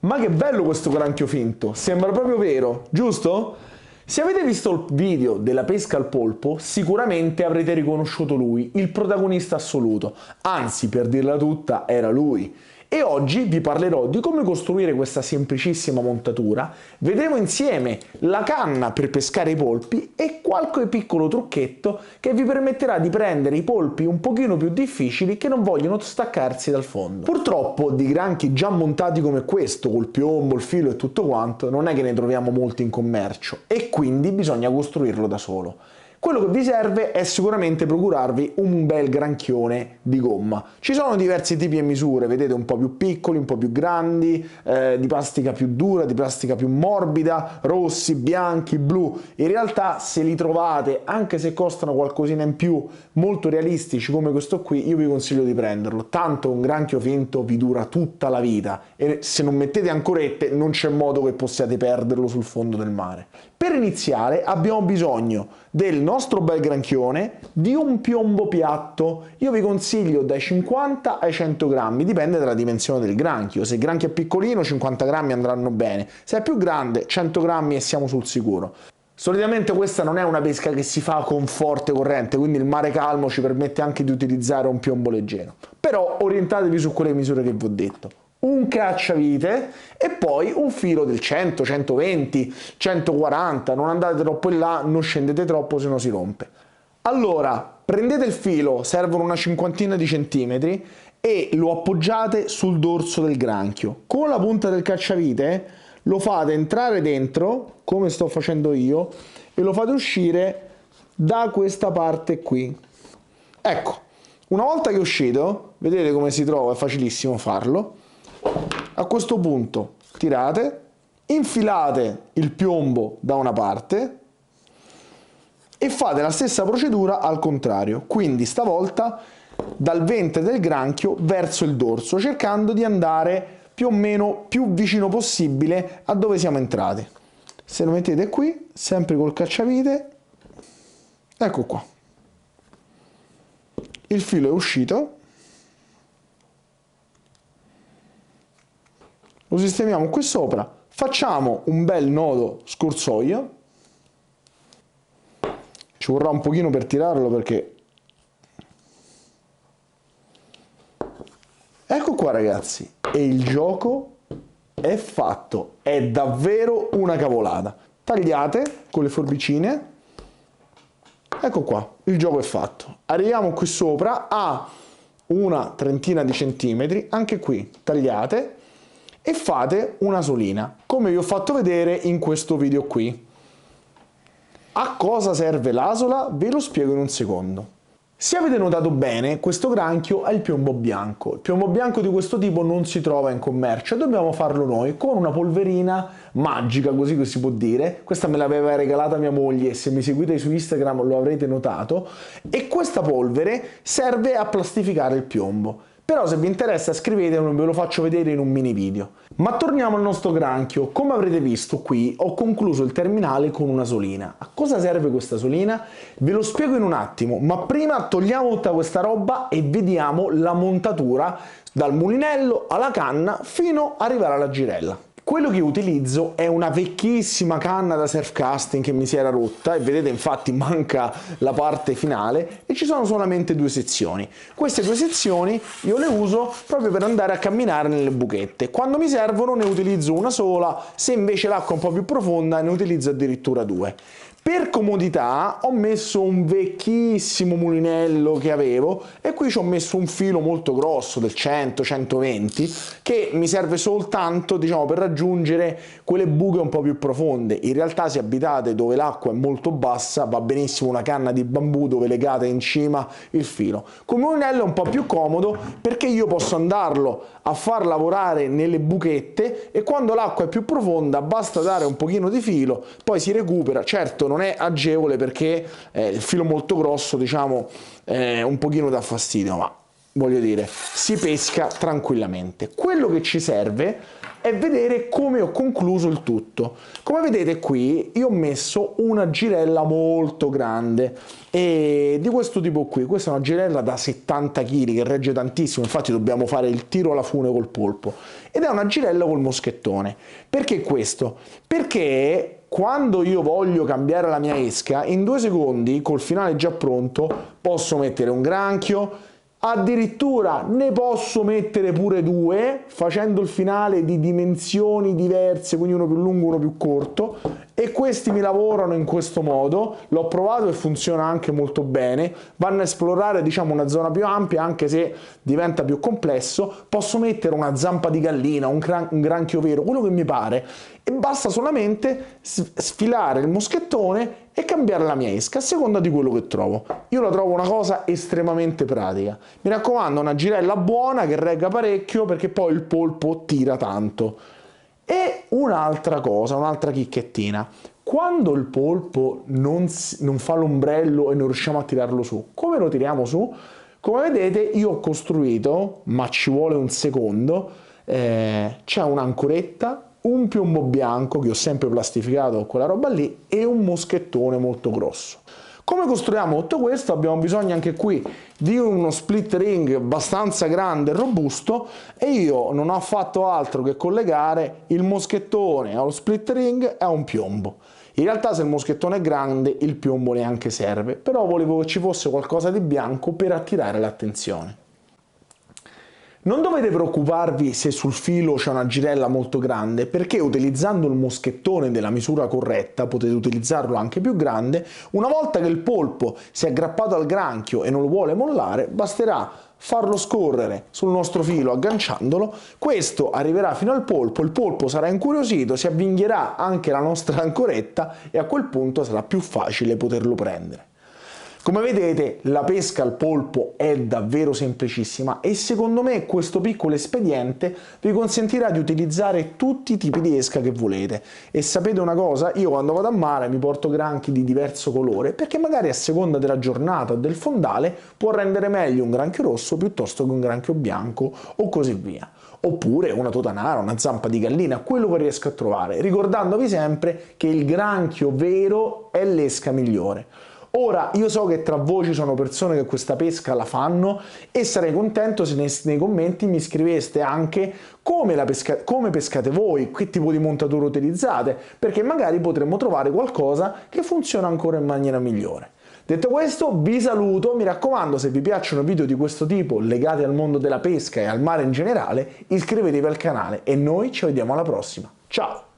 Ma che bello questo granchio finto, sembra proprio vero, giusto? Se avete visto il video della pesca al polpo, sicuramente avrete riconosciuto lui, il protagonista assoluto, anzi, per dirla tutta, era lui. E oggi vi parlerò di come costruire questa semplicissima montatura, vedremo insieme la canna per pescare i polpi e qualche piccolo trucchetto che vi permetterà di prendere i polpi un pochino più difficili che non vogliono staccarsi dal fondo. Purtroppo di granchi già montati come questo, col piombo, il filo e tutto quanto, non è che ne troviamo molti in commercio e quindi bisogna costruirlo da solo. Quello che vi serve è sicuramente procurarvi un bel granchione di gomma. Ci sono diversi tipi e misure, vedete, un po' più piccoli, un po' più grandi, di plastica più dura, di plastica più morbida, rossi, bianchi, blu. In realtà se li trovate, anche se costano qualcosina in più, molto realistici come questo qui, io vi consiglio di prenderlo. Tanto un granchio finto vi dura tutta la vita e se non mettete ancorette non c'è modo che possiate perderlo sul fondo del mare. Per iniziare abbiamo bisogno del nostro bel granchione, di un piombo piatto. Io vi consiglio dai 50 ai 100 grammi, dipende dalla dimensione del granchio. Se il granchio è piccolino 50 grammi andranno bene, se è più grande 100 grammi e siamo sul sicuro. Solitamente questa non è una pesca che si fa con forte corrente, quindi il mare calmo ci permette anche di utilizzare un piombo leggero. Però orientatevi su quelle misure che vi ho detto. Un cacciavite e poi un filo del 100, 120, 140, non andate troppo in là, non scendete troppo se no si rompe. Allora, prendete il filo, servono una cinquantina di centimetri e lo appoggiate sul dorso del granchio. Con la punta del cacciavite lo fate entrare dentro, come sto facendo io, e lo fate uscire da questa parte qui. Ecco, una volta che è uscito, vedete come si trova, è facilissimo farlo. A questo punto tirate, infilate il piombo da una parte e fate la stessa procedura al contrario, quindi stavolta dal ventre del granchio verso il dorso, cercando di andare più o meno più vicino possibile a dove siamo entrati. Se lo mettete qui, sempre col cacciavite, ecco qua, il filo è uscito. Lo sistemiamo qui sopra, facciamo un bel nodo scorsoio, ci vorrà un pochino per tirarlo perché... Ecco qua ragazzi, e il gioco è fatto, è davvero una cavolata. Tagliate con le forbicine, ecco qua, il gioco è fatto. Arriviamo qui sopra a una trentina di centimetri, anche qui tagliate, e fate una solina, come vi ho fatto vedere in questo video qui. A cosa serve l'asola? Ve lo spiego in un secondo. Se avete notato bene, questo granchio ha il piombo bianco. Il piombo bianco di questo tipo non si trova in commercio e dobbiamo farlo noi con una polverina magica, così che si può dire. Questa me l'aveva regalata mia moglie e se mi seguite su Instagram lo avrete notato. E questa polvere serve a plastificare il piombo. Però se vi interessa scrivetemelo, ve lo faccio vedere in un mini video. Ma torniamo al nostro granchio. Come avrete visto qui ho concluso il terminale con una solina. A cosa serve questa solina? Ve lo spiego in un attimo, ma prima togliamo tutta questa roba e vediamo la montatura dal mulinello alla canna fino ad arrivare alla girella. Quello che utilizzo è una vecchissima canna da surf casting che mi si era rotta e vedete infatti manca la parte finale e ci sono solamente due sezioni. Queste due sezioni io le uso proprio per andare a camminare nelle buchette. Quando mi servono ne utilizzo una sola, se invece l'acqua è un po' più profonda ne utilizzo addirittura due. Per comodità ho messo un vecchissimo mulinello che avevo e qui ci ho messo un filo molto grosso del 100-120 che mi serve soltanto, diciamo, per raggiungere quelle buche un po' più profonde. In realtà se abitate dove l'acqua è molto bassa va benissimo una canna di bambù dove legate in cima il filo. Con il mulinello è un po' più comodo perché io posso andarlo a far lavorare nelle buchette e quando l'acqua è più profonda basta dare un pochino di filo, poi si recupera. Certo non è agevole perché il filo molto grosso, diciamo, un pochino dà fastidio, ma voglio dire, si pesca tranquillamente. Quello che ci serve e vedere come ho concluso il tutto. Come vedete qui io ho messo una girella molto grande e di questo tipo qui. Questa è una girella da 70 kg che regge tantissimo, infatti dobbiamo fare il tiro alla fune col polpo, ed è una girella col moschettone. Perché questo? Perché quando io voglio cambiare la mia esca, in 2 secondi col finale già pronto posso mettere un granchio, addirittura ne posso mettere pure 2 facendo il finale di dimensioni diverse, quindi uno più lungo, uno più corto, e questi mi lavorano in questo modo. L'ho provato e funziona anche molto bene. Vanno a esplorare, diciamo, una zona più ampia, anche se diventa più complesso. Posso mettere una zampa di gallina, un granchio vero, quello che mi pare, e basta solamente sfilare il moschettone e cambiare la mia esca a seconda di quello che trovo. Io la trovo una cosa estremamente pratica. Mi raccomando, una girella buona che regga parecchio, perché poi il polpo tira tanto. E un'altra cosa, un'altra chicchettina: quando il polpo non fa l'ombrello e non riusciamo a tirarlo su, come lo tiriamo su? Come vedete io ho costruito, ma ci vuole un secondo, c'è un'ancoretta, un piombo bianco che ho sempre plastificato con quella roba lì e un moschettone molto grosso. Come costruiamo tutto questo? Abbiamo bisogno anche qui di uno split ring abbastanza grande e robusto, e io non ho fatto altro che collegare il moschettone allo split ring e a un piombo. In realtà se il moschettone è grande il piombo neanche serve, però volevo che ci fosse qualcosa di bianco per attirare l'attenzione. Non dovete preoccuparvi se sul filo c'è una girella molto grande, perché utilizzando il moschettone della misura corretta, potete utilizzarlo anche più grande, una volta che il polpo si è aggrappato al granchio e non lo vuole mollare, basterà farlo scorrere sul nostro filo agganciandolo, questo arriverà fino al polpo, il polpo sarà incuriosito, si avvinghierà anche la nostra ancoretta e a quel punto sarà più facile poterlo prendere. Come vedete, la pesca al polpo è davvero semplicissima e secondo me questo piccolo espediente vi consentirà di utilizzare tutti i tipi di esca che volete. E sapete una cosa? Io quando vado a mare mi porto granchi di diverso colore, perché magari a seconda della giornata o del fondale può rendere meglio un granchio rosso piuttosto che un granchio bianco o così via. Oppure una totanara, una zampa di gallina, quello che riesco a trovare, ricordandovi sempre che il granchio vero è l'esca migliore. Ora, io so che tra voi ci sono persone che questa pesca la fanno e sarei contento se nei commenti mi scriveste anche come pescate voi, che tipo di montatura utilizzate, perché magari potremmo trovare qualcosa che funziona ancora in maniera migliore. Detto questo, vi saluto, mi raccomando, se vi piacciono video di questo tipo legati al mondo della pesca e al mare in generale, iscrivetevi al canale e noi ci vediamo alla prossima. Ciao!